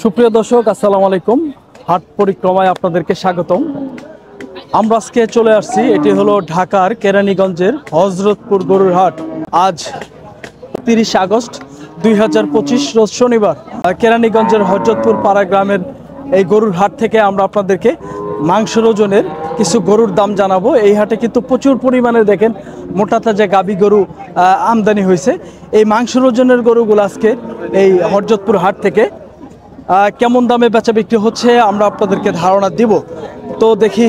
সুপ্রিয় দর্শক, আসসালামু আলাইকুম। হাট পরিক্রমায় আপনাদেরকে স্বাগতম। আমরা আজকে চলে আসছি, এটি হলো ঢাকার কেরানীগঞ্জের হযরতপুর গরুর হাট। আজ 30 আগস্ট 2025 রোজ শনিবার। কেরানীগঞ্জের হযরতপুর পাড়া গ্রামের এই গরুর হাট থেকে আমরা আপনাদেরকে মাংসের ওজনের কিছু গরুর দাম জানাবো। এই হাটে কিন্তু প্রচুর পরিমাণে দেখেন মোটা তাজা গাবি গরু আমদানি হয়েছে। এই মাংসের ওজনের গরুগুলো আজকে এই হযরতপুর হাট থেকে কেমন দামে বেচা বিক্রি হচ্ছে আমরা আপনাদেরকে ধারণা দিব। তো দেখি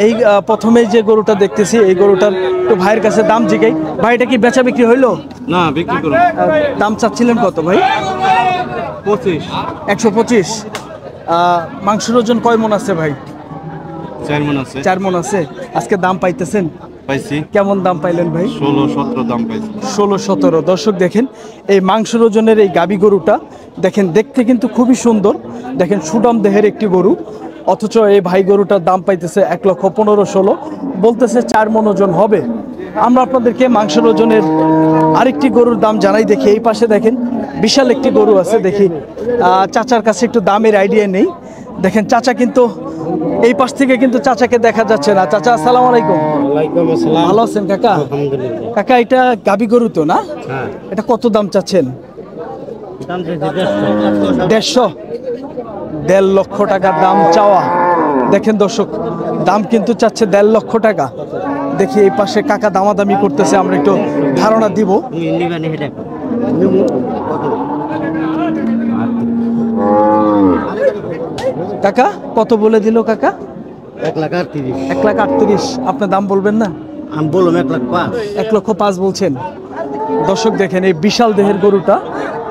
এই প্রথমেই যে গরুটা দেখতেছি, এই গরুটার একটু ভাইয়ের কাছে দাম জিগাই। ভাই, এটা কি বেচা বিক্রি হইলো? না, বিক্রি করুন। দাম চাচ্ছিলেন কত ভাই? 25। 125। মাংসের ওজন কয় মন আছে ভাই? 4 মণ আছে। 4 মন আছে। আজকে দাম পাইতেছেন? পাইছি। কেমন দাম পাইলেন ভাই? 16-17 দাম পাইছি। 16-17। দর্শক দেখেন এই মাংসের ওজনের এই গাবি গরুটা দেখেন, দেখতে কিন্তু খুবই সুন্দর। দেখেন সুডাম দেহের একটি গরু, অথচ এই ভাই গরুটার দাম পাইতেছে 1,15,16, বলতেছে 4 মণ ওজন হবে। আমরা আপনাদেরকে মাংসের ওজনের আরেকটি গরুর দাম জানাই। দেখি এই পাশে দেখেন বিশাল একটি গরু আছে। দেখি চাচার কাছে একটু দামের আইডিয়া নেই। দেখেন চাচা কিন্তু এই পাশ থেকে কিন্তু চাচাকে দেখা যাচ্ছে না। চাচা, আসসালামু আলাইকুম। ওয়ালাইকুম আসসালাম। ভালো আছেন কাকা? আলহামদুলিল্লাহ। কাকা, এটা গাবি গরু তো না? হ্যাঁ। এটা কত দাম চাচ্ছেন? দাম চাইছি 150। 1.5 লক্ষ টাকার দাম চাওয়া। দেখেন দর্শক, দাম কিন্তু চাচ্ছে 1.5 লক্ষ টাকা। দেখি এই পাশে কাকা দামাদামি করতেছে, আমরা একটু ধারণা দিব। কাকা কত বলে দিল কাকা? 1,38,000। 1,38,000। আপনার দাম বলবেন না? আমি বললাম 1,05,000। 1,05,000 বলছেন। দর্শক দেখেন এই বিশাল দেহের গরুটা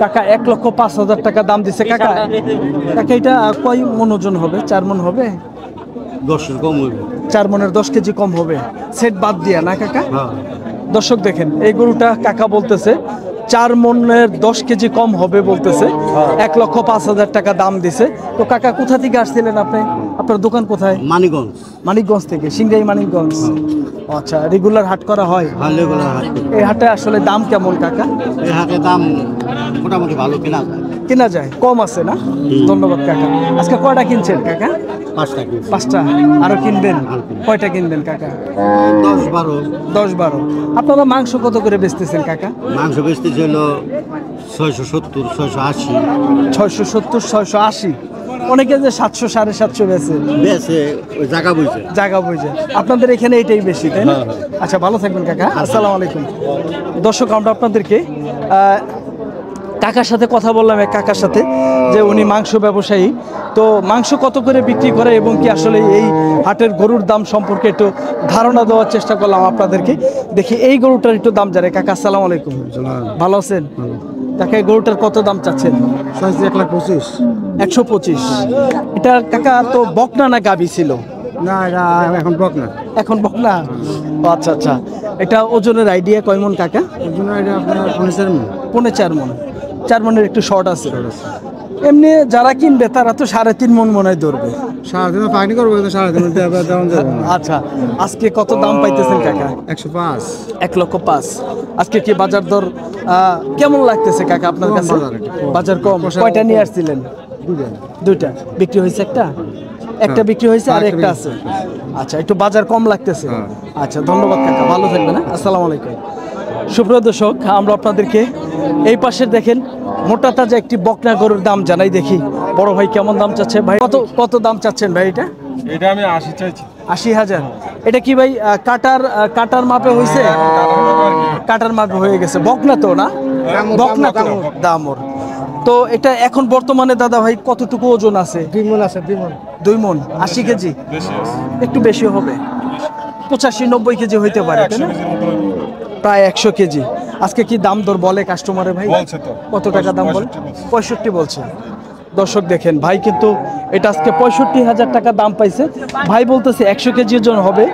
কাকা 1,05,000 টাকা দাম দিচ্ছে। কাকা, কাকা এটা কয় মণ ওজন হবে? 4 মণ হবে? 10 কম হইব। 4 মণের 10 কেজি কম হবে, সেট বাদ দিয়া না কাকা? হ্যাঁ। দর্শক দেখেন এই গরুটা কাকা বলতেছে 4 মণের 10 কেজি কম হবে বলতেছে। 1,05,000 টাকা দাম দিছে। তো কাকা কোথা থেকে আসছিলেন আপনি? আপনার দোকান কোথায়? মানিকগঞ্জ। মানিকগঞ্জ থেকে, সিংড়াই মানিকগঞ্জ। আচ্ছা, রেগুলার হাট করা হয়? ভালো গুলো হাট। এই হাটে আসলে দাম কেমন কাকা? এই হাটে দাম মোটামুটি ভালো কিনা যায়। কেনা যায়, কম আছে না? ধন্যবাদ কাকা। আজকে কয়টা কিনছেন কাকা? 5টা কিনছি। 5টা। আরো কিনবেন? কয়টা কিনবেন কাকা? 10-12। 10-12। আপনারা মাংস কত করে বেচতেছেন কাকা? মাংস বেচতে ছিল 670, 680। 670, 680। অনেকে যে 700, 750 বেচে। বেচে ওই জায়গা বুঝছে। জায়গা বুঝে। আপনাদের এখানে এটাই বেশি, তাই না? আচ্ছা, ভালো থাকবেন কাকা। আসসালামু আলাইকুম। দর্শক, আমরা আপনাদেরকে কাকার সাথে কথা বললাম, এক কাকার সাথে, যে উনি মাংস ব্যবসায়ী। তো মাংস কত করে বিক্রি করে এবং কি আসলে এই হাটের গরুর দাম সম্পর্কে একটু ধারণা দেওয়ার চেষ্টা করলাম আপনাদেরকে। দেখি এই গরুটার একটু দাম জানে। কাকা, আসসালামু আলাইকুম। ভালো আছেন কাকা? এই গরুটার কত দাম চাচ্ছেন? 1,25,000। 125। এটা কাকা তো বকনা না গাবি ছিল? না, এটা এখন বকনা। এখন বকনা। আচ্ছা আচ্ছা। এটা ওজনের আইডিয়া কয় মণ কাকা? ওজন এটা আপনার 4.5 মণ। 4.5 মণ। 4 মণের একটু শর্ট আছে। এমনি যারা কিনবে তারা তো 3.5 মণ মনে হয় ধরবে। 3.5 পাইনি করবো, 3.5 দেওয়া যাবে না। আচ্ছা, আজকে কত দাম পাইতেছেন কাকা? 105। 1,05,000। আজকে কি বাজার দর কেমন লাগতেছে কাকা আপনার কাছে? বাজার কম। কয়টা নিয়ে আসছিলেন? 2টা। বিক্রি হয়েছে একটা? একটা বিক্রি হয়েছে আর একটা আছে। আচ্ছা, একটু বাজার কম লাগতেছে। আচ্ছা, ধন্যবাদ কাকা, ভালো থাকবেন। আসসালামু আলাইকুম। সুপ্রিয় দর্শক, আমরা আপনাদেরকে এই পাশে দেখেন মোটা তাজা একটি বকনা গরুর দাম জানাই। দেখি বড় ভাই কেমন দাম চাচ্ছে। ভাই কত দাম চাচ্ছেন ভাই? এটা আমি 80 চাইছি। 80,000। এটা কি ভাই কাটার মাপে হয়েছে? কাটার মাপে হয়ে গেছে। বকনা তো না? বকনা তো, দামর। তো এটা এখন বর্তমানে দাদা ভাই কতটুকু ওজন আছে? 2 মণ আছে। 2 মণ। 2 মণ। 80 কেজি? একটু বেশি হবে, 85-90 কেজি হইতে পারে, তাই না? প্রায় 100 কেজি। আজকে কি দাম দর বলে কাস্টমারে ভাই? কত টাকা দাম বলে? 65 বলছে। দর্শক দেখেন, ভাই কিন্তু এটা আজকে 65,000 টাকা দাম পাইছে। ভাই বলতেছে 100 কেজি ওজন হবে।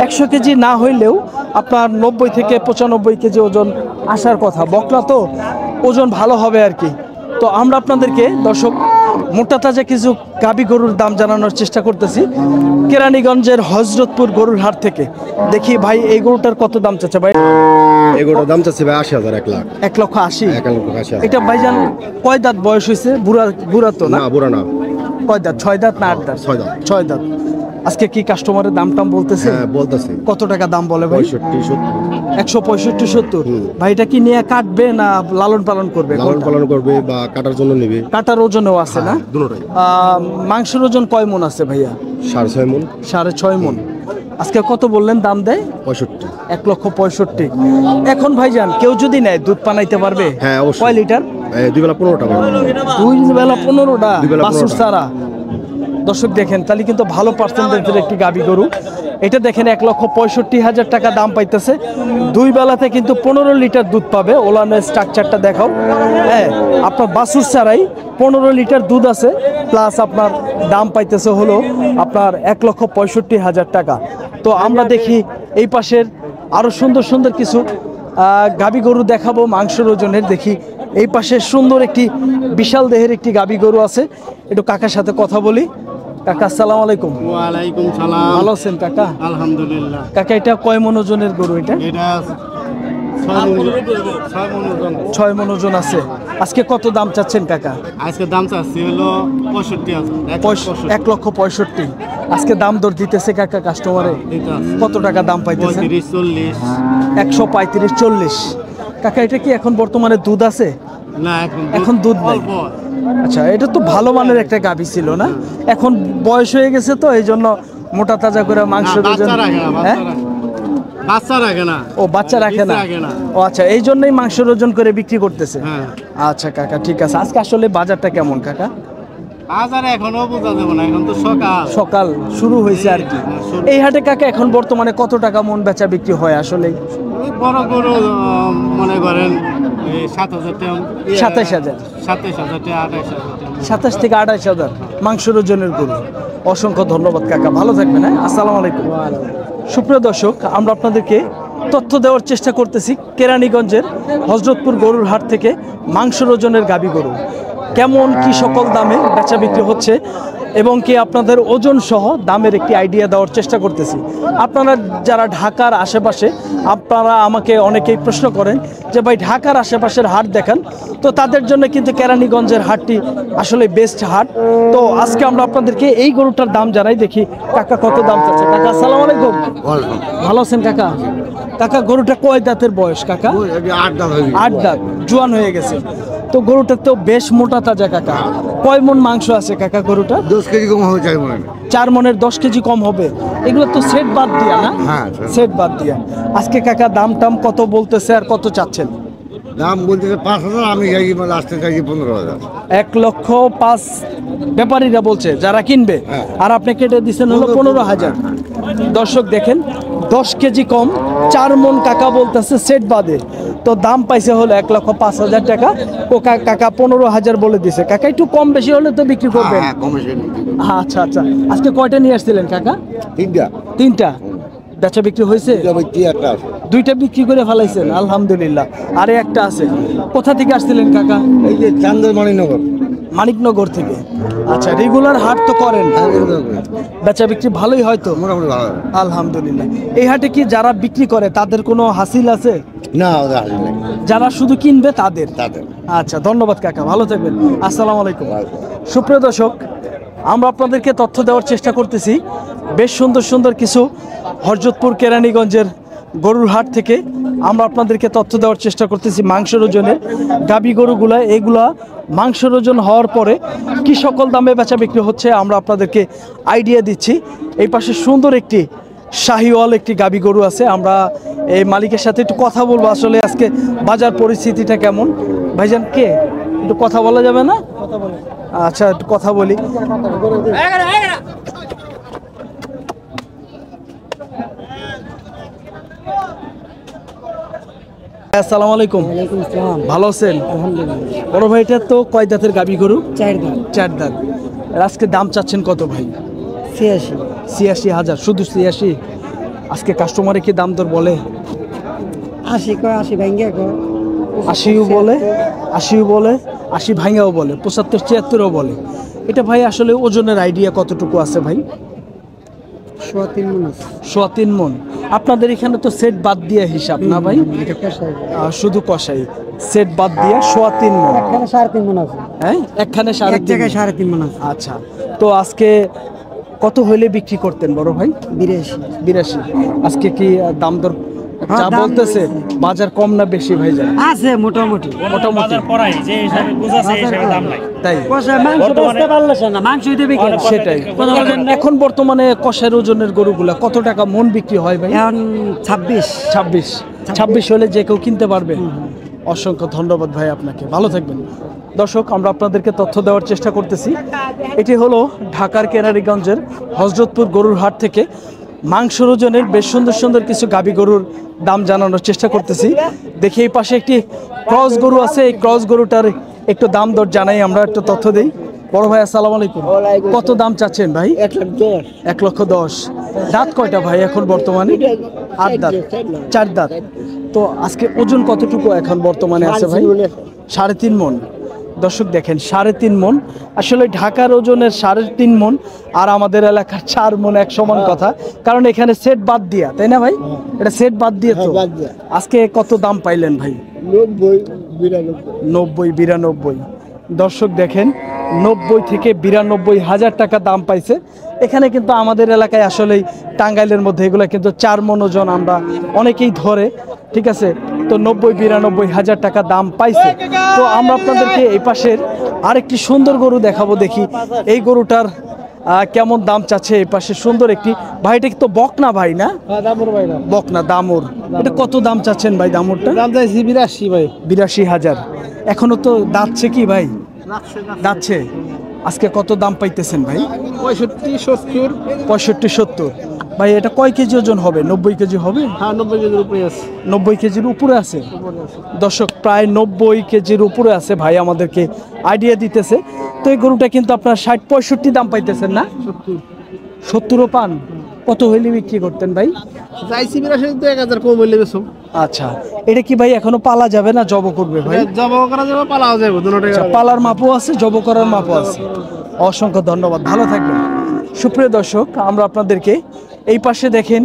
100 কেজি না হইলেও আপনার 90 থেকে 95 কেজি ওজন আসার কথা। বকলা তো ওজন ভালো হবে আর কি। তো আমরা আপনাদেরকে দর্শক মোটা তাজা কিছু গাবি গরুর দাম জানানোর চেষ্টা করতেছি কেরানীগঞ্জের হযরতপুর গরুর হাট থেকে। দেখি ভাই এই গরুটার কত দাম চাচ্ছে ভাই? এগুলোর দাম চাচ্ছি ভাই 80,000 1 লাখ 1,80,000 1,80,000 এটা ভাইজান কয় দাঁত বয়স হয়েছে? বুড়া বুড়া তো না? না বুড়া না কয় দাঁত? 6 দাঁত না 8 দাঁত? 6 দাঁত 6 দাঁত। আজকে কি কাস্টমারের দাম টাম বলতেছে? হ্যাঁ বলতেছি কত টাকা দাম বলে ভাই? 65 165 70। ভাই এটা কি নিয়ে কাটবে না লালন পালন করবে? লালন পালন করবে বা কাটার জন্য নেবে কাটার ওজনও আছে না? দুটোটাই মাংসের ওজন কয় মন আছে ভাইয়া? 6.5 মণ 6.5 মন। আজকে কত বললেন দাম দেয়? 65 1,65,000। এখন ভাইজান কেউ যদি নেয় দুধ পানাইতে পারবে? হ্যাঁ অবশ্যই কয় লিটার? 2 বেলা 15 টাকা 2 বেলা 15টা 2 বেলা 15টা। বাছুর ছাড়া। দর্শক দেখেন তাহলে কিন্তু ভালো পার্সেন্টেজের একটি গাবি গরু। এটা দেখেন 1,65,000 টাকা দাম পাইতেছে। 2 বেলাতে কিন্তু 15 লিটার দুধ পাবে। ওলানের স্ট্রাকচারটা দেখাও। হ্যাঁ আপনার বাছুর ছাড়াই 15 লিটার দুধ আছে, প্লাস আপনার দাম পাইতেছে হলো আপনার 1,65,000 টাকা। তো আমরা দেখি এই পাশের আরো সুন্দর সুন্দর কিছু গাবি গরু দেখাবো মাংসের ওজনের। দেখি এই পাশে সুন্দর একটি বিশাল দেহের একটি গাবি গরু আছে, একটু কাকার সাথে কথা বলি। কাকা আসসালামু আলাইকুম। ওয়ালাইকুম সালাম ভালো আছেন কাকা? আলহামদুলিল্লাহ কাকা এটা কয় মন ওজনের গরু? এটা এটা 6 মণ ওজন 6 মন ওজন আছে। আজকে কত দাম চাচ্ছেন কাকা? আজকে দাম চাচ্ছি হলো 65,000 1,65,000। আজকে দাম দর দিতেছে কাকা কাস্টমারে? কত টাকা দাম পাইতেছে? 35-40 135-40। কাকা এটা কি এখন বর্তমানে দুধ আছে? না এখন দুধ নাই। আচ্ছা এটা তো ভালো মানের একটা গাভী ছিল না? এখন বয়স হয়ে গেছে তো এই জন্য মোটা তাজা করে মাংস ওজন। হ্যাঁ বাচ্চা রাখে না ও বাচ্চা রাখে না? ও আচ্ছা এই জন্যই মাংসের ওজন করে বিক্রি করতেছে। হ্যাঁ আচ্ছা কাকা ঠিক আছে। আজকে আসলে বাজারটা কেমন কাকা? বাজারে এখনো বোঝা যাবে না, এখন তো সকাল সকাল শুরু হয়েছে আর কি। এই হাটে কাকা এখন বর্তমানে কত টাকা মন বেচা বিক্রি হয় আসলে? ওই বড় গরু মনে করেন 7,000 টাকা 27,000 27,000 টাকা 28,000 টাকা 27 থেকে 28,000 মাংসের ওজনের গরু। অসংখ্য ধন্যবাদ কাকা, ভালো থাকবেন। হ্যাঁ আসসালামু আলাইকুম। সুপ্রিয় দর্শক আমরা আপনাদেরকে তথ্য দেওয়ার চেষ্টা করতেছি কেরানীগঞ্জের হযরতপুর গরুর হাট থেকে মাংসের ওজনের গাবি গরু কেমন কি সকল দামে বেচা বিক্রি হচ্ছে এবং কি আপনাদের ওজন সহ দামের একটি আইডিয়া দেওয়ার চেষ্টা করতেছি। আপনারা যারা ঢাকার আশেপাশে, আপনারা আমাকে অনেকেই প্রশ্ন করেন যে ভাই ঢাকার আশেপাশের হাট দেখান, তো তাদের জন্য কিন্তু কেরানীগঞ্জের হাটটি আসলে বেস্ট হাট। তো আজকে আমরা আপনাদেরকে এই গরুটার দাম জানাই। দেখি কাকা কত দাম চাচ্ছে। কাকা আসসালামু আলাইকুম। ভালো আছেন কাকা? কাকা গরুটা কয় দাঁতের বয়স কাকা? 8 দাঁত, জোয়ান হয়ে গেছে। তো গরুটা তো বেশ মোটা তাজা কাকা। কয় মন মাংস আছে কাকা গরুটা? 10 কেজি কম হবে 4 মণ 4 মনের 10 কেজি কম হবে। এগুলো তো সেট বাদ দিয়া না? হ্যাঁ সেট বাদ দিয়া। আজকে কাকা দাম টাম কত বলতেছে আর কত চাচ্ছেন? দাম বলতেছে 5,000, আমি যাই লাস্টে চাইছি 15,000। 1,05,000 ব্যাপারীরা বলছে যারা কিনবে, আর আপনি কেটে দিচ্ছেন হলো 15,000। দর্শক দেখেন 10 কেজি কম 4 মন কাকা বলতেছে সেট বাদে। তো দাম পাইছে হলো 1,05,000 টাকা। ও কাকা 15,000 বলে দিছে। কাকা একটু কম বেশি হলে তো বিক্রি করবেন। আচ্ছা আচ্ছা। আজকে কয়টা নিয়ে আসছিলেন কাকা? 3টা। বেচা বিক্রি হয়েছে? 2টা বিক্রি করে ফেলাইছেন, আলহামদুলিল্লাহ। আরে একটা আছে। কোথা থেকে আসছিলেন কাকা? এই যে চান্দমানিনগর মানিকনগর থেকে। আচ্ছা রেগুলার হাট তো করেন? বেচা বিক্রি ভালোই হয়তো? মোটামুটি ভালো। আলহামদুলিল্লাহ। এই হাটে কি যারা বিক্রি করে তাদের কোনো হাসিল আছে? না ওদের হাসিল নেই, যারা শুধু কিনবে তাদের? তাদের। আচ্ছা ধন্যবাদ কাকা, ভালো থাকবেন। আসসালামু আলাইকুম। সুপ্রিয় দর্শক আমরা আপনাদেরকে তথ্য দেওয়ার চেষ্টা করতেছি বেশ সুন্দর সুন্দর কিছু হযরতপুর কেরানীগঞ্জের গরুর হাট থেকে। আমরা আপনাদেরকে তথ্য দেওয়ার চেষ্টা করতেছি মাংসের ওজনে গাবি গরুগুলা। এগুলা মাংসের ওজন হওয়ার পরে কি সকল দামে বেচা বিক্রি হচ্ছে আমরা আপনাদেরকে আইডিয়া দিচ্ছি। এই পাশে সুন্দর একটি শাহিওয়াল একটি গাবি গরু আছে। আমরা এই মালিকের সাথে একটু কথা বলবো আসলে আজকে বাজার পরিস্থিতিটা কেমন। ভাইজান কে একটু কথা বলা যাবে না? আচ্ছা একটু কথা বলি। আসসালামু আলাইকুম। ভালো আছেন? বড় ভাইটা তো কয় দাঁতের গাবি গরু? 4 দাঁত। আজকে দাম চাচ্ছেন কত ভাই? 86,000। শুধু 86? আজকে কাস্টমারে কি দাম দর বলে? 80 কয়, 80 ভাঙ্গা কয়, 80ও বলে, 80ও বলে, 80 ভাঙাও বলে, 75 76ও বলে। এটা ভাই আসলে ওজনের আইডিয়া কতটুকু আছে ভাই? 3.5 মণ আছে। 3.5 মণ। আপনাদের এখানে তো সেট বাদ দিয়ে হিসাব না ভাই? এটা কষাই। শুধু কষাই, সেট বাদ দিয়ে 3.25 মণ। এখানে 3.5 মণ আছে। হ্যাঁ, একখানে এক 3.5 জায়গায় 3.5 মণ আছে। আচ্ছা, তো আজকে কত হইলে বিক্রি করতেন বড় ভাই? 82। 82। আজকে কি দাম দর হ্যাঁ, যা দাম বলতেছে বলছে। বাজার কম না বেশি ভাই যায়? আছে মোটামুটি। মোটামুটি তাই। কষাই মাংস বেচতে পারলে না, মাংসই দেবে কি? সেটাই। এখন বর্তমানে কষার ওজনের গরুগুলা কত টাকা মন বিক্রি হয় ভাই? এখন 26। 26 হলে যে কেউ কিনতে পারবে। অসংখ্য ধন্যবাদ ভাই আপনাকে, ভালো থাকবেন। দর্শক, আমরা আপনাদেরকে তথ্য দেওয়ার চেষ্টা করতেছি। এটি হলো ঢাকার কেরানীগঞ্জের হযরতপুর গরুর হাট থেকে মাংসের ওজনের বেশ সুন্দর সুন্দর কিছু গাবি গরুর দাম জানানোর চেষ্টা করতেছি। দেখি এই পাশে একটি ক্রস গরু আছে, এই ক্রস গরুটার একটু দাম দর জানাই, আমরা একটু তথ্য দেই। বড় ভাই আসসালামু আলাইকুম, কত দাম চাচ্ছেন ভাই? 1,10,000। 1,10,000। দাঁত কয়টা ভাই এখন বর্তমানে? 8 দাঁত, 4 দাঁত। তো আজকে ওজন কতটুকু এখন বর্তমানে আছে ভাই? 3.5 মণ। দর্শক দেখেন, 3.5 মণ। আসলে ঢাকার ওজনের 3.5 মণ আর আমাদের এলাকার 4 মণ এক সমান কথা, কারণ এখানে সেট বাদ দিয়া, তাই না ভাই? এটা সেট বাদ দিয়ে তো। আজকে কত দাম পাইলেন ভাই? 90, 92। দর্শক দেখেন, 90 থেকে 92 হাজার টাকা দাম পাইছে। এখানে কিন্তু আমাদের এলাকায় আসলেই টাঙ্গাইলের মধ্যে এগুলো কিন্তু 4 মণ ওজন আমরা অনেকেই ধরে, ঠিক আছে? তো 90-92 হাজার টাকা দাম পাইছে। তো আমরা আপনাদেরকে এই পাশের আরেকটি সুন্দর গরু দেখাবো, দেখি এই গরুটার কেমন দাম চাচ্ছে। এই পাশে সুন্দর একটি ভাই, এটা তো বকনা ভাই না? বকনা, দামুর। এটা কত দাম চাচ্ছেন ভাই দামুরটা? দাম চাইছি 82 ভাই। 82,000। এখনো তো দাঁতছে কি ভাই? দাঁতছে। আজকে কত দাম পাইতেছেন ভাই? 65-70। 65-70। ভাই এটা কয় কেজি ওজন হবে? 90 কেজি হবে? হ্যাঁ, 90 কেজির উপরে আছে। 90 কেজির উপরে আছে। দর্শক, প্রায় 90 কেজির উপরে আছে ভাই, আমাদেরকে আইডিয়া দিতেছে। তো এই গরুটা কিন্তু আপনার 60-65 দাম পাইতেছেন না? 70ও পান? কত হইলে বিক্রি করতেন ভাই? চাইছি 82, তো 1000 কম হইলে বেশো। আচ্ছা, এটা কি ভাই এখনো পালা যাবে না জব করবে ভাই? জব করা যাবে, পালাও যাবে, দুটোটাই। আচ্ছা, পালার মাপও আছে, জব করার মাপও আছে। অসংখ্য ধন্যবাদ, ভালো থাকবেন। সুপ্রিয় দর্শক, আমরা আপনাদেরকে এই পাশে দেখেন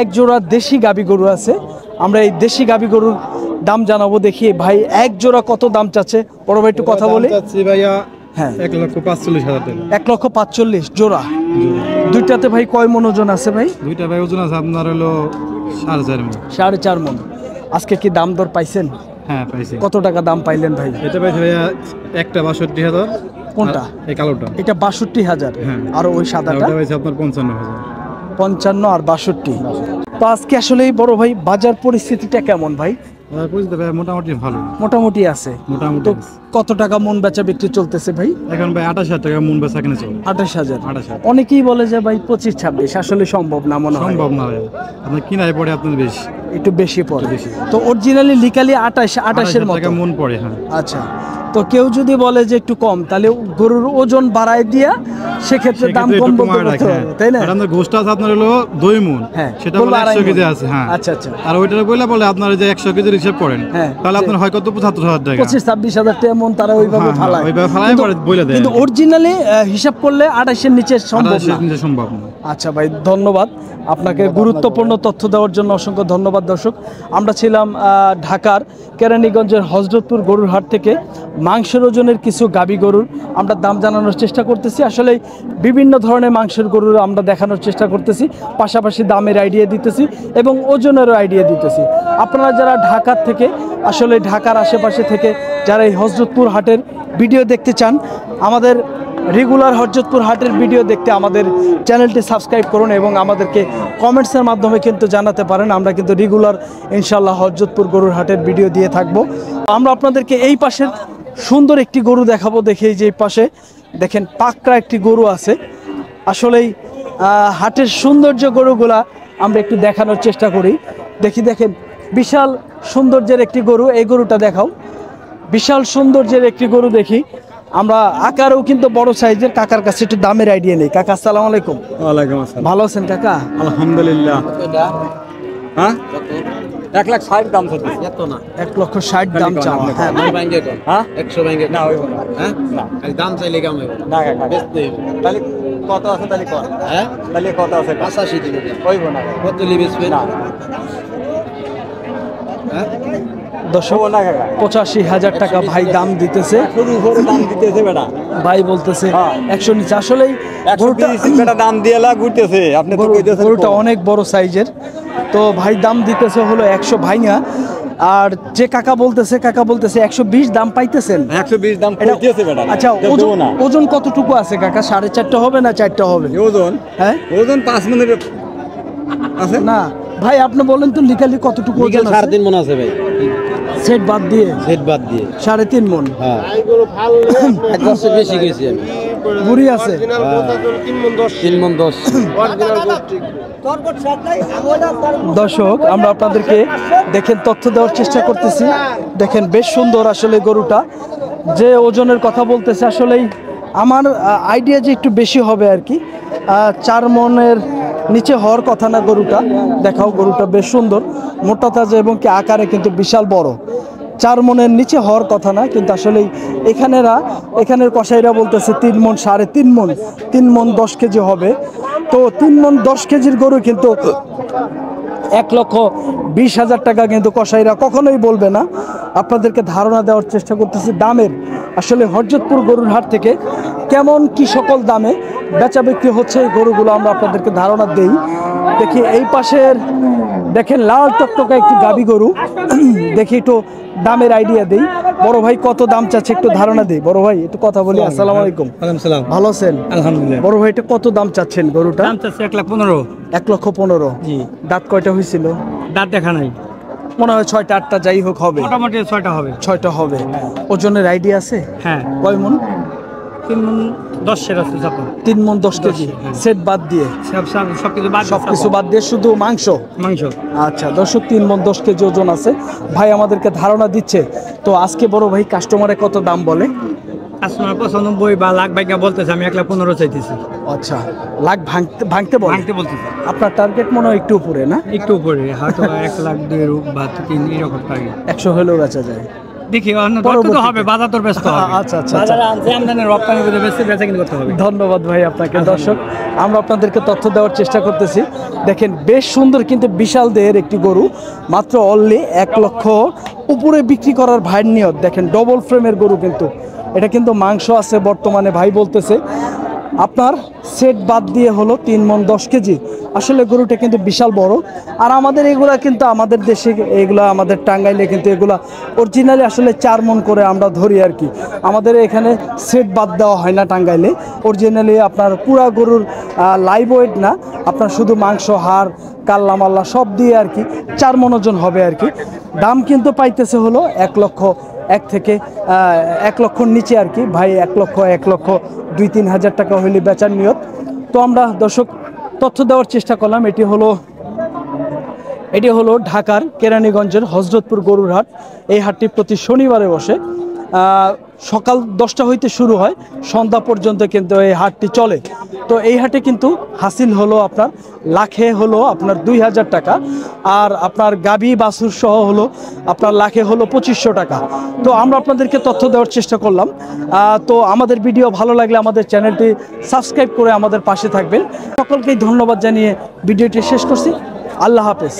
এক জোড়া দেশি গাবি গরু আছে। আমরা এই দেশি গাবি গরুর দাম জানাবো। দেখি ভাই এক জোড়া কত দাম চাচ্ছে, বড় ভাই একটু কথা বলি। চাচ্ছি ভাইয়া হ্যাঁ, 1,45,000 টাকা। 1,45,000 জোড়া। দুইটাতে ভাই কয় মণ ওজন আছে ভাই? দুইটা ভাই ওজন আছে আপনার হলো 4.5 মণ। 4.5 মণ। আজকে কি দাম দর পাইছেন? হ্যাঁ, পাইছি। কত টাকা দাম পাইলেন ভাই? এটা পাইছি ভাইয়া একটা 62,000। কোনটা? এই কালোটা। এটা 62,000। হ্যাঁ। আর ওই সাদাটা? ওটা পাইছি আপনার 55,000। 55 আর 62। তো আজকে আসলে বড় ভাই বাজার পরিস্থিতিটা কেমন ভাই? বুঝতে ভাই মোটামুটি ভালো। মোটামুটি আছে। মোটামুটি তো কত টাকা মন বেচা বিক্রি চলতেছে ভাই? এখন ভাই 28,000 টাকা মন বেচা কিনে চলে। 28,000। 28,000। অনেকেই বলে যে ভাই 25-26, আসলে সম্ভব না মনে হয়। সম্ভব না ভাই, আপনার কিনায় পড়ে আপনার বেশি, একটু বেশি পড়ে। বেশি। তো অরিজিনালি লিকালি 28-এর মতো টাকা মন পড়ে। হ্যাঁ, আচ্ছা। তো কেউ যদি বলে যে একটু কম, তাহলে গরুর ওজন বাড়ায় দিয়া সেক্ষেত্রে দাম কম বলতে পারতে হবে, তাই না? আর আপনার গোশটা আছে আপনার হলো 2 মণ। হ্যাঁ, সেটা বললো বলে 100 2.5 কেজি মণ। আছে। হ্যাঁ, আচ্ছা আচ্ছা। আর ওইটার বলে আপনার যে 100 কেজির হিসাব করেন, হ্যাঁ, তাহলে আপনার হয় কত 75,000 টাকা। 25-26,000 টাকা মন তারা ওইভাবে হ্যাঁ, ফালায়। ওইভাবে ফালায় কিন্তু- পরে বলে দেয়। কিন্তু অরিজিনালি হিসাব করলে 28-এর নিচে সম্ভব না। নিজে সম্ভব না। আচ্ছা ভাই, ধন্যবাদ আপনাকে গুরুত্বপূর্ণ তথ্য দেওয়ার জন্য, অসংখ্য ধন্যবাদ। দর্শক, আমরা ছিলাম ঢাকার কেরানীগঞ্জের হযরতপুর গরুর হাট থেকে মাংসের ওজনের কিছু গাবি গরুর আমরা দাম জানানোর চেষ্টা করতেছি। আসলে বিভিন্ন ধরনের মাংসের গরুর আমরা দেখানোর চেষ্টা করতেছি, পাশাপাশি দামের আইডিয়া দিতেছি এবং ওজনেরও আইডিয়া দিতেছি। আপনারা যারা ঢাকার থেকে, আসলে ঢাকার আশেপাশে থেকে যারা এই হযরতপুর হাটের ভিডিও দেখতে চান, আমাদের রেগুলার হযরতপুর হাটের ভিডিও দেখতে আমাদের চ্যানেলটি সাবস্ক্রাইব করুন এবং আমাদেরকে কমেন্টসের মাধ্যমে কিন্তু জানাতে পারেন। আমরা কিন্তু রেগুলার ইনশাল্লাহ হযরতপুর গরুর হাটের ভিডিও দিয়ে থাকবো। আমরা আপনাদেরকে এই পাশের সুন্দর একটি গরু দেখাবো। দেখেই যে এই পাশে দেখেন পাকড়া একটি গরু আছে। আসলেই হাটের সৌন্দর্য গরুগুলা আমরা একটু দেখানোর চেষ্টা করি। দেখেন বিশাল সৌন্দর্যের একটি গরু, এই গরুটা দেখাও। বিশাল সৌন্দর্যের একটি গরু দেখি আমরা, আকারেও কিন্তু বড় সাইজের। কাকার কাছে একটু দামের আইডিয়া নেই। কাকা আসসালামু আলাইকুম। ওয়ালাইকুম আসসালাম। ভালো আছেন কাকা? আলহামদুলিল্লাহ। হ্যাঁ, 1,60,000 দাম চাচ্ছে। 1,60,000 দাম চাওয়া। হ্যাঁ, হ্যাঁ, 100 ব্যাংকে না হইব না। হ্যাঁ, না, দাম চাইলে কেমন হইব? না কাকা, বেচতে হইব। তাহলে কত আছে তাহলে কর? হ্যাঁ তাহলে কত আছে? 85 দিন হইব না। কত লিবেসবে না। হ্যাঁ দর্শক 85,000 টাকা ভাই দাম দিতেছে। শুরু করে দাম দিতেছে বেটা ভাই বলতেছে হ্যাঁ। 100 নিচে। আসলেই 120 বেটা দাম দিয়েলা ঘুরতেছে আপনি তো কইতেছেন গরুটা অনেক বড় সাইজের। তো ভাই দাম দিতেছে হলো 100 ভাইঙা। আর যে কাকা বলতেছে 120 দাম পাইতেছেন। 120 দাম এটা- কইতেছে বেটা আচ্ছা দেবো ওজন না ওজন কতটুকু আছে কাকা? 4.5 হবে না 4টা হবে? ওজন হ্যাঁ ওজন 5 মিনিট আছে না ভাই আপনি বলেন তো লিগালি কতটুকু ওজন আছে? 3.5 মন আছে ভাই সেট বাদ দিয়ে সেট বাদ দিয়ে 3.5 মন। হ্যাঁ এইগুলো ভালো এক বছর বেশি গেছি আমি বুড়ি আছে। 3 মন 10 3 মন 10 অরিজিনাল ঠিক দর্শক আমরা আপনাদেরকে দেখেন তথ্য দেওয়ার চেষ্টা করতেছি। দেখেন বেশ সুন্দর আসলে গরুটা। যে ওজনের কথা বলতেছে আসলেই আমার আইডিয়া যে একটু বেশি হবে আর কি। 4 মনের নিচে হওয়ার কথা না গরুটা। দেখাও গরুটা বেশ সুন্দর, মোটা তাজা এবং কি আকারে কিন্তু বিশাল বড়। 4 মনের নিচে হওয়ার কথা না, কিন্তু আসলে এখানের কসাইরা বলতেছে 3 মন 3.5 মন 3 মন 10 কেজি হবে। তো 3 মন 10 কেজির গরু কিন্তু 1,20,000 টাকা কিন্তু কসাইরা কখনোই বলবে না। আপনাদেরকে ধারণা দেওয়ার চেষ্টা করতেছি দামের। আসলে হরজতপুর গরুর হাট থেকে কেমন কি সকল দামে বেচা বিক্রি হচ্ছে এই গরুগুলো আমরা আপনাদেরকে ধারণা দেই। দেখি এই পাশের দেখেন লাল টকটকা একটি গাবি গরু। দেখি একটু দামের আইডিয়া দেই। বড় ভাই কত দাম চাচ্ছে একটু ধারণা দেই। বড় ভাই একটু কথা বলি। আসসালামু আলাইকুম। ওয়ালাইকুম সালাম ভালো আছেন? আলহামদুলিল্লাহ বড় ভাই এটা কত দাম চাচ্ছেন গরুটা? দাম চাচ্ছে 1,15,000 1,15,000। জি দাঁত কয়টা হয়েছিল? দাঁত দেখা নাই মনে হয় 6টা 8টা যাই হোক হবে। মোটামুটি 6টা হবে 6টা হবে। ওজনের আইডিয়া আছে? হ্যাঁ কয় মন? 3 মন 10 এর আছে চাপা 3 মন 10 কেজি সেট বাদ দিয়ে, সবকিছু বাদ সবকিছু বাদ দিয়ে শুধু মাংস। মাংস আচ্ছা দর্শক 3 মন 10 কেজি ওজন আছে। ভাই আমাদেরকে ধারণা দিচ্ছে। তো আজকে বড় ভাই কাস্টমারে কত দাম বলে? কাস্টমার 95 বা লাখ ভাইকা বলতেছে, আমি 1,15,000 চাইতেছি। আচ্ছা লাখ ভাঙতে বলে? ভাঙতে বলতেছে আপনার টার্গেট মনে হয় একটু উপরে না? একটু উপরে হয়তো 1,02,000 বা 3 এরকম টার্গেট 100 হলেও বেচা যায়। দেখি পরবর্তীতে। হবে বাজার তোর ব্যস্ত হবে। আচ্ছা, আচ্ছা, বাজারে আনছে আমদানি রপ্তানি করে বেচা কিনে করতে হবে। ধন্যবাদ ভাই আপনাকে। দর্শক আমরা আপনাদেরকে তথ্য দেওয়ার চেষ্টা করতেছি। দেখেন বেশ সুন্দর কিন্তু বিশাল দেহের একটি গরু, মাত্র অনলি 1 লক্ষ উপরে বিক্রি করার ভাইয়ের নিয়ত। দেখেন ডবল ফ্রেমের গরু, কিন্তু এটা কিন্তু মাংস আছে বর্তমানে। ভাই বলতেছে আপনার সেট বাদ দিয়ে হলো 3 মন 10 কেজি। আসলে গরুটা কিন্তু বিশাল বড়। আর আমাদের এগুলা কিন্তু আমাদের দেশে এগুলা আমাদের টাঙ্গাইলে কিন্তু এগুলা অরিজিনালি আসলে 4 মন করে আমরা ধরি আর কি। আমাদের এখানে সেট বাদ দেওয়া হয় না টাঙ্গাইলে। অরিজিনালি আপনার পুরা গরুর লাইভ ওয়েট না, আপনার শুধু মাংস হাড় কাল্লা মাল্লা সব দিয়ে আর কি 4 মন ওজন হবে আর কি। দাম কিন্তু পাইতেছে হলো 1 লক্ষ 1 থেকে 1 লক্ষর নিচে আর কি। ভাই 1 লক্ষ 2-3 হাজার টাকা হইলে বেচার নিয়ত। তো আমরা দর্শক তথ্য দেওয়ার চেষ্টা করলাম। এটি হলো ঢাকার কেরানীগঞ্জের হজরতপুর গরুর হাট। এই হাটটি প্রতি শনিবারে বসে। সকাল 10টা হইতে শুরু হয়, সন্ধ্যা পর্যন্ত কিন্তু এই হাটটি চলে। তো এই হাটে কিন্তু হাসিল হলো আপনার লাখে হলো আপনার 2,000 টাকা, আর আপনার গাভী বাছুর সহ হলো আপনার লাখে হলো 2500 টাকা। তো আমরা আপনাদেরকে তথ্য দেওয়ার চেষ্টা করলাম। তো আমাদের ভিডিও ভালো লাগলে আমাদের চ্যানেলটি সাবস্ক্রাইব করে আমাদের পাশে থাকবেন। সকলকেই ধন্যবাদ জানিয়ে ভিডিওটি শেষ করছি। আল্লাহ হাফেজ।